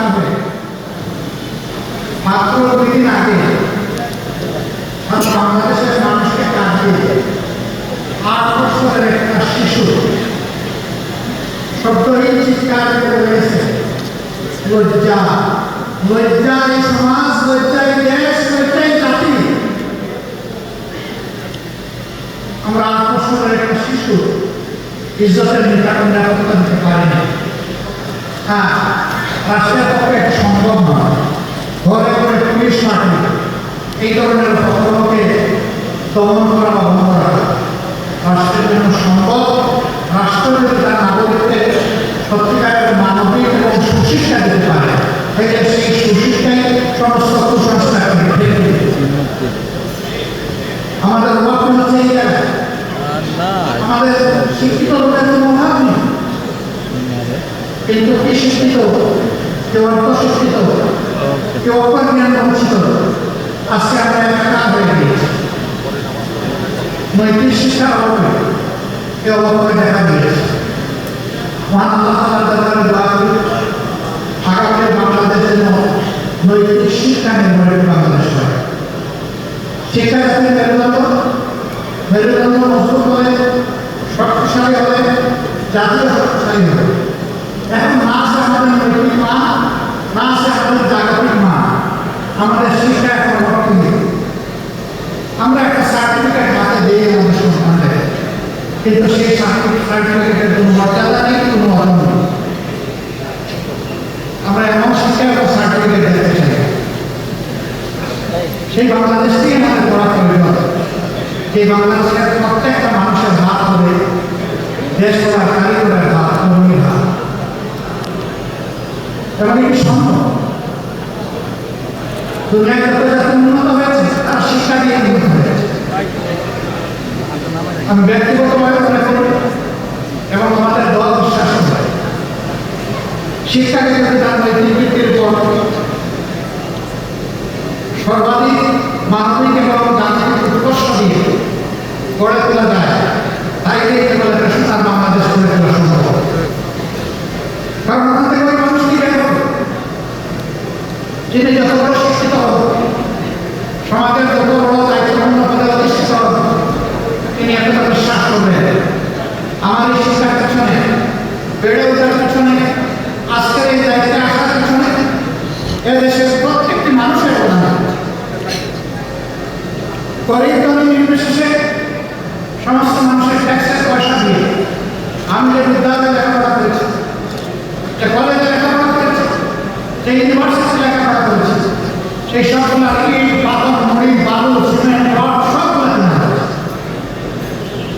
হবে মাত্র 2 দিন আগে বাংলাদেশের মানুষকে কাঁদিয়ে 8 বছরের একটা শিশু শব্দহীন চিৎকার করে রয়েছে, লজ্জা লজ্জা এই সমাজ, লজ্জা এই দেশ, লজ্জা এই জাতি। আমরা 8 বছরের একটা শিশু ইজ্জতের নিরাপত্তা দিতে পারি না। হ্যাঁ, রাষ্ট্রের পক্ষে এটা সম্ভব নয়। ঘরে ঘরে পুলিশ পাঠানো, এই ধরনের ঘটনাকে দমন করা বা বন্ধ করা রাষ্ট্রের জন্য সম্ভব। রাষ্ট্র যদি তার নাগরিকদের সত্যিকারের মানবিক এবং সুশিক্ষা দিতে পারে, তাহলে সেই সুশিক্ষাই সমস্ত কুসংস্কারকে আমাদের অভাব হচ্ছে এই জায়গায়। আমাদের শিক্ষিত লোকের কোনো অভাব নেই, কিন্তু কি শিক্ষিত, কেউ অর্থ শিক্ষিত, কেউ অপর জ্ঞান বঞ্চিত। আজকে আমরা একটা হয়ে গিয়েছি, নৈতিক শিক্ষার অভাবে কেউ অভাবে দেখা দিয়েছে। মহান আল্লাহ তাআলার দরবারে দোয়া করি, আগামী বাংলাদেশের জন্য নৈতিক শিক্ষা নির্ভরের বাংলাদেশ হয়। শিক্ষা জাতির মেরুদণ্ড মজবুত হলে, শক্তিশালী হলে, জাতীয় শক্তিশালী হবে। এখন না আছে আমাদের নৈতিক মা, না আছে আমাদের জাগতিক মা, আমাদের শিক্ষা এখন রক্ষী। আমরা একটা সার্টিফিকেট হাতে দিয়ে আমাদের সন্তানদের, কিন্তু সেই সার্টিফিকেটের কোনো মর্যাদা নেই, কোনো অর্থ নেই। আমরা এমন শিক্ষা এবং সার্টিফিকেট দিতে চাই, সেই বাংলাদেশকেই আমাদের পড়া প্রয়োজন। এই বাংলাদেশের প্রত্যেকটা মানুষের হাত হবে দেশ করার কারিগরের হাত, কর্মীর হাত, এবং এটি সম্ভব। দুনিয়া যত যাতে উন্নত হয়েছে, তার শিক্ষা দিয়ে উন্নত হয়েছে। আমি ব্যক্তিগতভাবে মনে করি এবং আমাদের দল বিশ্বাস করে, শিক্ষাকে যদি তার নৈতিক ভিত্তির উপর সর্বাধিক মানবিক এবং জাতিক উৎকর্ষ দিয়ে গড়ে তোলা যায়, তাই কেবল একটা সুতার বাংলাদেশ গড়ে তোলা সম্ভব। কারণ ওখান থেকে ওই মানুষ কি বের হবে, যিনি যত বড় শিক্ষিত হবে, সমাজের যত বড় দায়িত্বপূর্ণ পদে অধিষ্ঠিত হবে, তিনি এতটা বিশ্বাস করবেন আমার এই শিক্ষার পেছনে, বেড়ে ওঠার পেছনে, আজকের এই দায়িত্বে আসার পেছনে এদেশের প্রত্যেকটি মানুষের অবদান। গরিব ধনী নির্বিশেষে সমস্ত মানুষের ট্যাক্সের পয়সা দিয়ে আমি যে বিদ্যালয়ে লেখাপড়া করেছি, যে কলেজে লেখাপড়া করেছি, যে ইউনিভার্সিটি লেখাপড়া করেছি, সেই সবগুলো ইট, পাথর, মরিচ, বালু, সিমেন্ট, রড সবগুলো কেনা হয়েছে।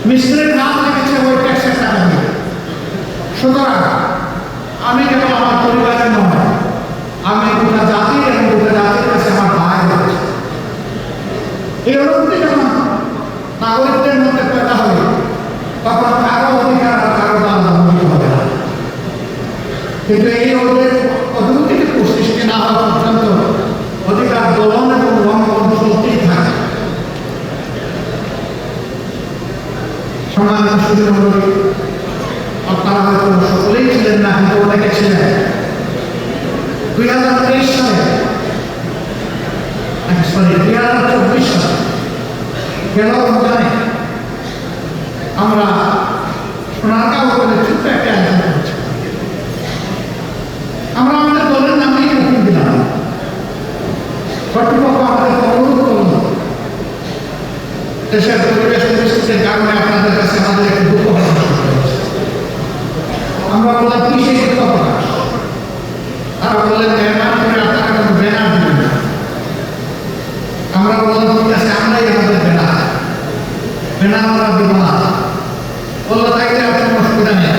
মিস্ত্রির নাম লেগেছে ওই ট্যাক্সের টাকা দিয়ে। সুতরাং আমি কেবল আমার পরিবারের নয়, আমি গোটা জাতির এবং গোটা জাতির কাছে আমার দায় রয়েছে। এই অনুভূতি যখন নাগরিকদের মধ্যে পেতে হবে, তখন কারো অধিকার আর কারো দাম অনুভূত হবে না। কিন্তু এই অনুভূতিকে সৃষ্টি না হওয়া পর্যন্ত অধিকার দোলন এবং লঙ্ঘন চলতেই থাকে। সম্মানিত সুধীমণ্ডলী, আপনারা হয়তো সকলেই ছিলেন না, কিন্তু অনেকে ছিলেন 2023 সালে, 2024 সালে গেল রমজানে আমরা সোনারগাঁও বলে ছোট্ট একটা আয়োজন করেছি। আমরা আমাদের দলের নামেই হুকুম দিলাম, কর্তৃপক্ষ আমাদের অনুরোধ করল, দেশের পরিবেশ পরিস্থিতির কারণে আপনাদের কাছে আমাদের একটু দুঃখ প্রকাশ করতে হচ্ছে। আমরা বললাম কি সেই দুঃখ প্রকাশ? তারা বললেন মেহরবানি করে আপনারা কোনো ব্যানার দিবেন না। আমরা বললাম ঠিক আছে, আমরাই আমাদের ব্যানার আমরা দিব না। বললো তাইলে আর কোনো অসুবিধা নেই,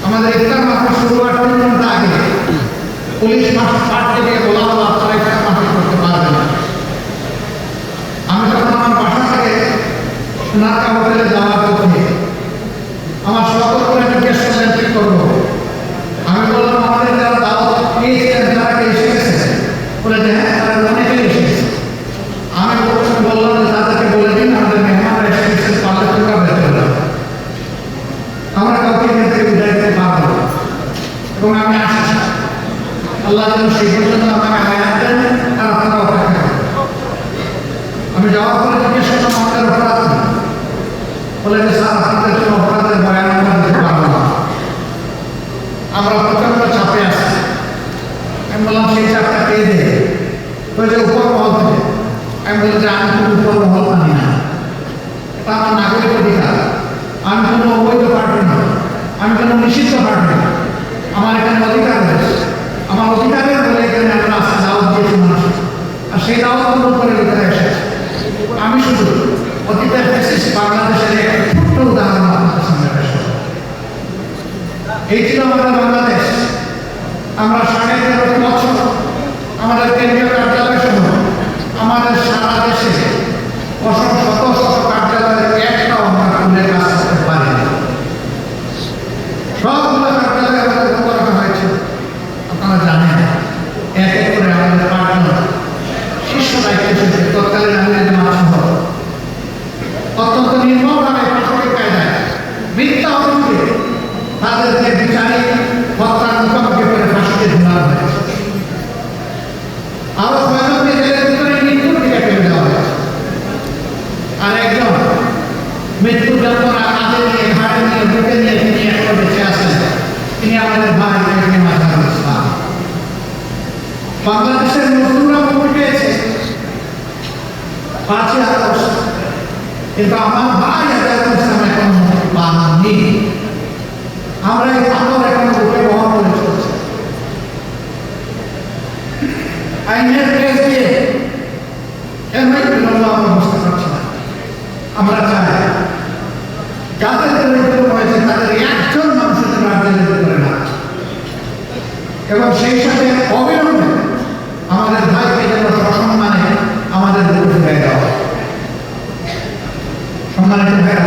আমাদের ইফতার মাত্র শুরু হওয়ার 3 ঘন্টা আগে পুলিশ পার্টি থেকে বলা হলো আপনারা ইফতার মাত্র করতে পারবেন না। আমি তখন আমার বাসা থেকে সোনারগাঁও হোটেলে যাওয়ার পথে আমার সকলকে জিজ্ঞেস করলেন কি করবো। আমি বললাম আমাদের যারা দাওয়াত পেয়েছিলেন তারা কি এসে গেছে? বলে যে হ্যাঁ, তারা অনেকেই এসে গেছে। আমি বললাম যে তাদেরকে বলে দিন আমাদের মেহমানরা এসে গেছেন, পারলে তোমরা বের করে দাও, আমরা কাউকে এখান থেকে বিদায় দিতে পারবো না। এবং আমি আসছি আল্লাহ যেন সেই পর্যন্ত আমাকে হায়াত দেন আর আপনারা অপেক্ষা করেন। আমি যাওয়ার পরে জিজ্ঞেস করলাম আমাদের অপরাধ কি? বলে যে স্যার আপনাদের জন্য অপরাধের বয়ান আমরা দিতে পারবো না, আমরা প্রচন্ড চাপে আছি। আমি বললাম সেই চাপটা কে দেয়? ওই যে উপর মহল থেকে। আমি বললাম যে আমি কোনো উপর মহল মানি না, এটা আমার নাগরিক অধিকার। আমি কোনো অবৈধ পার্টি না, আমি কোনো নিষিদ্ধ পার্টি না, আমার এখানে অধিকার রয়েছে। আমার অধিকারের বলে এখানে আমরা আজকে দাওয়াত দিয়েছি মানুষ, আর সেই দাওয়াতগুলো করে ভিতরে এসেছে। আমি শুধু অতীতের ফ্যাসিস্ট বাংলাদেশের একটা ছোট্ট উদাহরণ আপনাদের সামনে পেশ করব। এই ছিল আমাদের বাংলাদেশ। আমরা 13.5 বছর আমাদের কেন্দ্রীয় কার্যালয় সহ আমাদের সারা দেশে শত শত কার্যালয়ের একটাও আমরা খুলে কাজ করতে পারি না। সবগুলো কার্যালয় আমাদের বন্ধ রাখা হয়েছে। আপনারা জানেন এক এক করে আমাদের 5 জন শীর্ষ দায়িত্বে এসেছে তৎকালীন আমিরের সহ অত্যন্ত নির্মমভাবে প্রশাসনিক কায়দায় মিথ্যা অভিযোগে তাদেরকে বিচারিক হত্যার মুখোমুখি করে ফাঁসিতে ঝুলানো হয়েছে। আরো কয়েকজনকে জেলের ভিতরে মৃত্যুর দিকে ফেলে দেওয়া হয়েছে। আর একজন মৃত্যুর যন্ত্রণা কাঁধে নিয়ে ঘাড়ে নিয়ে বুকে নিয়ে তিনি একটা বেঁচে আছেন, তিনি আমাদের ভাই মাঝারুল ইসলাম। বাংলাদেশের মজদুররা মুক্তি পেয়েছে 5ই আগস্ট, কিন্তু আমার ভাই মাঝারুল ইসলাম এখন মুক্তি পাননি। আমরা এই পাথর এখন বুকে বহন করে চলছি। আইনের কেস দিয়ে এমনি বিলম্ব আমরা বুঝতে পারছি না। আমরা চাই যাদের পরিবর্তন হয়েছে তাদের একজন মানুষের রাজ্যের করে না, এবং সেই সাথে অবিলম্বে আমাদের ভাইকে যেন সসম্মানে আমাদের বুকে ফিরিয়ে দেওয়া হয়। সম্মানিত ভাইরা,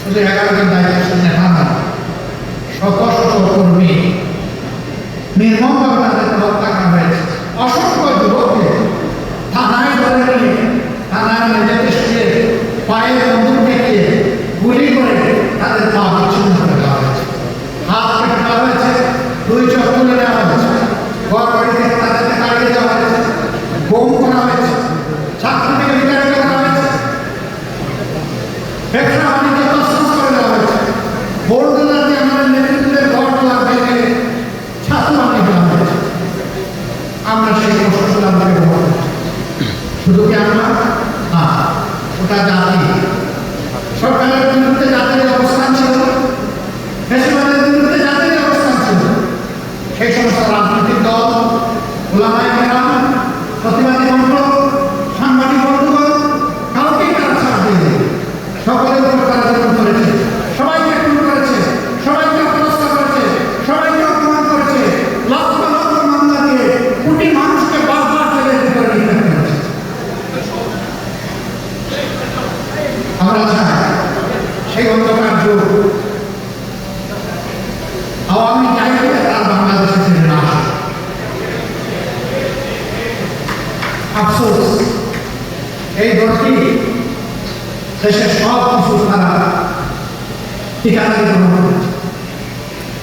শুধু 11 জন দায়িত্ব শুনে না, শত শত কর্মী নির্মমভাবে তাদেরকে হত্যা করা হয়েছে। অসংখ্য যুবককে থানায় ধরে নিয়ে থানায় মেঝেতে শুয়ে পায়ে বন্দুক দেখিয়ে গুলি করে তাদের পা বিচ্ছিন্ন করে দেওয়া হয়েছে, হাত কেটে দেওয়া হয়েছে, 2 চোখ তুলে দেওয়া হয়েছে, ঘর বাড়ি থেকে তাদেরকে তাড়িয়ে দেওয়া হয়েছে, বোম করা হয়েছে, ছাত্র থেকে বিতাড়িত করা হয়েছে, ব্যবসা বাণিজ্য তছনছ করে দেওয়া হয়েছে, বোর্ডগুলোর দিয়ে আমাদের নেতৃত্বের ঘর তোলা ভেঙে ছাত্র বানিয়ে দেওয়া হয়েছে। আমরা সেই কষ্টগুলো আমাকে বলতে শুধু কি আমরা না, ওটা জাতি। সরকারের বিরুদ্ধে জাতির অবস্থান ছিল, ফ্যাসিবাদের বিরুদ্ধে জাতির অবস্থান ছিল। সেই সমস্ত রাজনৈতিক দল, ওলামায়ে কেরাম, প্রতিবাদী মন্ত্র, সাংবাদিক বন্ধুগণ কাউকেই তারা ছাড় দেয়নি। সকলের উপর তারা জুলুম করেছে, সবাইকে খুন করেছে, সবাইকে অপদস্থ করেছে, সবাইকে অপমান করেছে, লক্ষ লক্ষ মামলা দিয়ে কোটি মানুষকে বারবার জেলের ভিতরে নিক্ষেপ করেছে। আমরা চাই সেই অন্ধকার যুগ আওয়ামী যাই করে তার বাংলাদেশে ফিরে না আসে। আফসোস, এই দলটি দেশের সব কিছু তারা ঠিকানা গ্রহণ করেছে।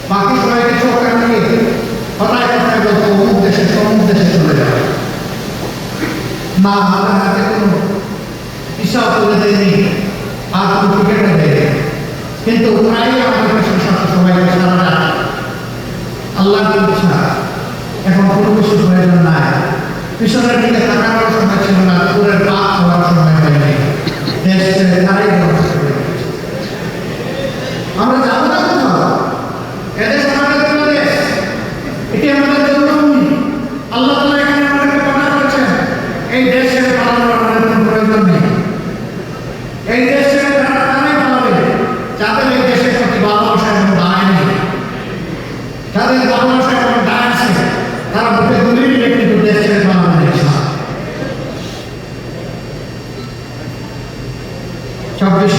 বাকি সবাইকে চোখ কাটিয়ে কথায় কথায় বলতো অমুক দেশে চলে যাবে না, হাতে হাতে কোনো হিসাব তুলে দেয়নি, আর কোনো টিকেটও দেয়নি। কিন্তু প্রায় আমাদের পেছনে সবাইকে সারা যায় আল্লাহর ইচ্ছা। এখন কোনো কিছু প্রয়োজন নাই, পিছনের দিকে তাকানোর সময় ছিল না, পুরের পাপ হওয়ার সময় হয়নি। দেশ ছেড়ে তারাই আমরা যাবো না কোথাও। এদেশ আমাদের জন্য দেশ, এটি আমাদের জন্মভূমি। আল্লাহ তাআলা এখানে আমাদেরকে কথা করেছেন, এই দেশ ছেড়ে পালানোর আমাদের কোনো প্রয়োজন নেই। এই দেশ ছেড়ে তারা তারাই পালাবে যাদের এই দেশের প্রতি ভালোবাসা এবং দায় নেই। যাদের ভালোবাসা এবং দায় আছে তারা বুকে গুলি নিয়ে কিন্তু দেশ ছেড়ে পালাবে ইনশাআল্লাহ। 24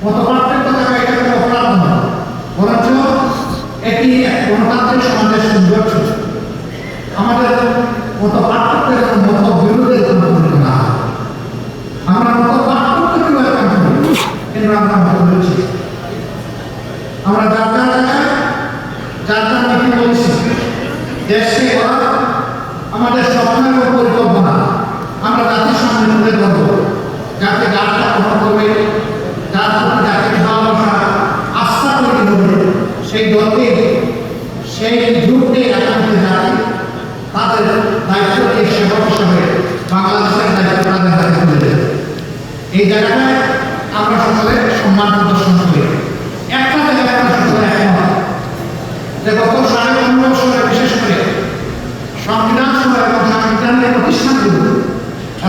মতপার্থক্য থাকা এটা কোনো অপরাধ নয়, বরঞ্চ এটি এক গণতান্ত্রিক সমাজের সৌন্দর্য। আমাদের মতপার্থক্য যেন মত বিরোধের কোনো পরিণত না হয়। আমরা মতপার্থক্যকেও একান্ত করি, কিন্তু আমরা মত বলছি, আমরা যার যার জায়গায় যার যার নীতি বলছি। দেশকে গড়া আমাদের স্বপ্নের ও পরিকল্পনা আমরা জাতির সামনে তুলে ধরব, যাতে যারটা গ্রহণ করবে, যার প্রতি জাতির ভালোবাসা আস্থা তৈরি হবে, সেই দলকে সেই যুগকে আগামী জাতি তাদের দায়িত্বকে সেবক হিসাবে বাংলাদেশের দায়িত্ব তাদের হাতে তুলে দেবে। এই জায়গাটায় আমরা সকলে সম্মান প্রদর্শন করি। একটা জায়গায় আমরা সকলে একমত যে গত 15.5 বছরে বিশেষ করে সংবিধান সভা এবং সাংবিধানিক প্রতিষ্ঠানগুলো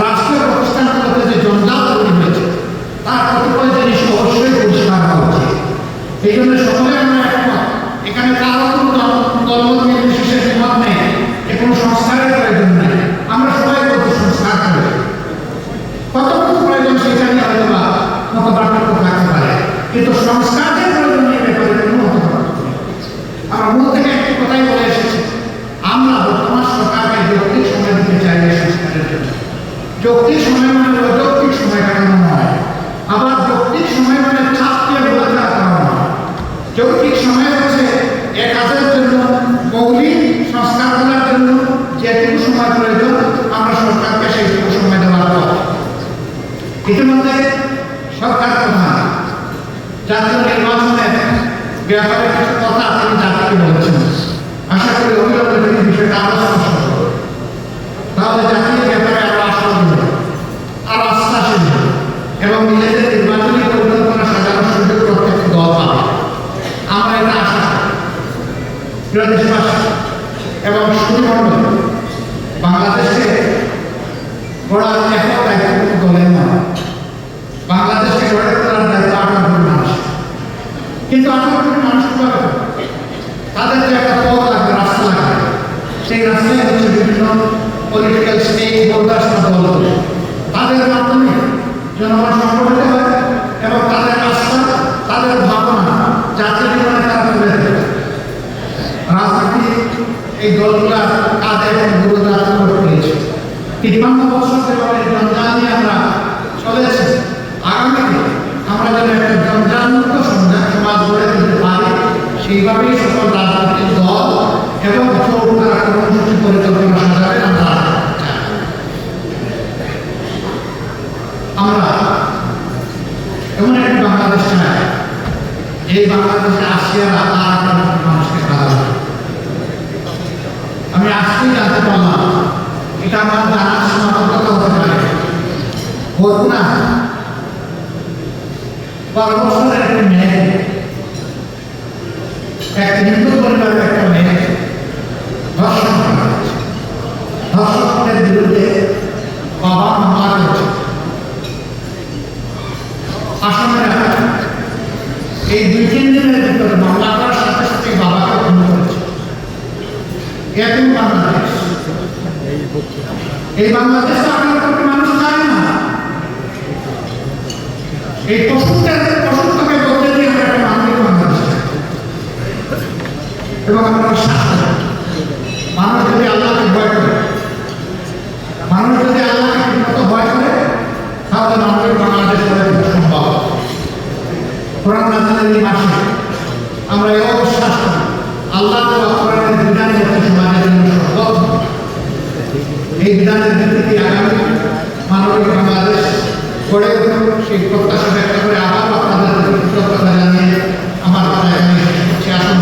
রাষ্ট্রীয় প্রতিষ্ঠানগুলোতে যে জঞ্জাল তৈরি হয়েছে তার কতিপয় জিনিস অবশ্যই পরিষ্কার হওয়া উচিত। এই জন্য সকলে আমরা একমত, এখানে কারো কোনো দলমত নির্বিশেষে মত নেই, এ কোনো সংস্কারের প্রয়োজন নেই। আমরা সবাই বলতে সংস্কার করি, কতটুকু প্রয়োজন সেটা নিয়ে হয়তো বা মত পার্থক্য থাকতে পারে, কিন্তু সংস্কারের প্রয়োজন নিয়ে ব্যাপারে কোনো মত পার্থক্য নেই। আমরা মূল থেকে একটি কথাই বলে এসেছি, আমরা বর্তমান সরকারকে যৌক্তিক সময় দিতে চাই এই সংস্কারের জন্য। যৌক্তিক সময় মানে অযৌক্তিক সময় কাটানো নয়, আবার যৌক্তিক সময় মানে চাপকে বোঝা করানো নয়। যৌক্তিক সময় হচ্ছে এক কাজের জন্য মৌলিক সংস্কার করার জন্য যেটুকু সময় প্রয়োজন আমরা সরকারকে সেইটুকু সময় দেওয়ার পর। ইতিমধ্যে সরকার প্রধান জাতীয় নির্বাচনের ব্যাপারে কিছু কথা তিনি জাতিকে বলেছেন। আশা করি অবিলম্বে তিনি বিষয়টা আরো স্পষ্ট করবেন, তাহলে জাতির ব্যাপারে আরো আশাবাদী হবে, আরো আস্থাশীল হবে এবং নিজেদের নির্বাচনী পরিকল্পনা সাজানোর সুযোগ প্রত্যেক দল পাবে। আমরা এটা আশা করি। প্রিয় দেশবাসী এবং সুধীমণ্ডল, বাংলাদেশকে গড়ার একক দায়িত্ব কোনো দলের নয়, বাংলাদেশকে গড়ে তোলার দায়িত্ব 18 কোটি মানুষ। কিন্তু 18 কোটি মানুষ কিভাবে তাদের যে একটা পথ লাগবে, রাস্তা লাগবে, সেই রাস্তায় হচ্ছে বিভিন্ন পলিটিক্যাল স্টেক হোল্ডার্স বা দলগুলো, তাদের মাধ্যমে জনগণ সংগঠিত হয় এবং তাদের আস্থা তাদের ভাবনা জাতীয় জীবনে তারা তুলে দেবে। রাজনীতি এই দলগুলা কাজে এবং গুরুদার করে পেয়েছে। 53 বছর যেভাবে জঞ্জাল নিয়ে আমরা চলেছি, আগামীতে আমরা যেন একটা জঞ্জালমুক্ত সমাজ গড়ে তুলতে পারি, সেইভাবেই সকল রাজনৈতিক দল এবং চৌকারা কর্মসূচি পরিকল্পনা সাজাবেন। আমরা এমন একটি বাংলাদেশ চাই, এই বাংলাদেশে আসিয়ার আর মানুষকে খাওয়া। আমি আজকেই জানতে পারলাম, এটা আমার জানার সীমাবদ্ধতা হতে পারে, হোক না 12 বছরের একটি মেয়ে, এক হিন্দু পরিবারের একটা মেয়ে ধর্ষণ করা হয়েছে। ধর্ষকদের বিরুদ্ধে বাবা মামলা করেছে। আসামের এই 2-3 দিনের ভিতরে মামলা করার সাথে সাথে বাবাকে খুন করেছে। এরকম বাংলাদেশ, এই বাংলাদেশে 18 কোটি মানুষ চায় না। এই পশুত্বকে বলতে দিয়ে আমরা একটা মানবিক বাংলাদেশ এবং আমরা বিশ্বাস করি, মানুষ যদি আল্লাহকে ভয় করে, মানুষ যদি আল্লাহকে ঠিকমতো ভয় করে, তাহলে মানবিক বাংলাদেশ গড়ে তোলা সম্ভব। কোরআন নাযিলের এই মাসে আমরা এও বিশ্বাস করি, আল্লাহ দেওয়া কোরআনের বিধান হচ্ছে সমাজের জন্য সর্বোত্তম। এই বিধানের ভিত্তিতে আগামী মানবিক বাংলাদেশ গড়ে উঠুক, সেই প্রত্যাশা ব্যক্ত করে আবার আপনাদের কৃতজ্ঞতা জানিয়ে আমার কথা এখানে শেষ করছি। আসন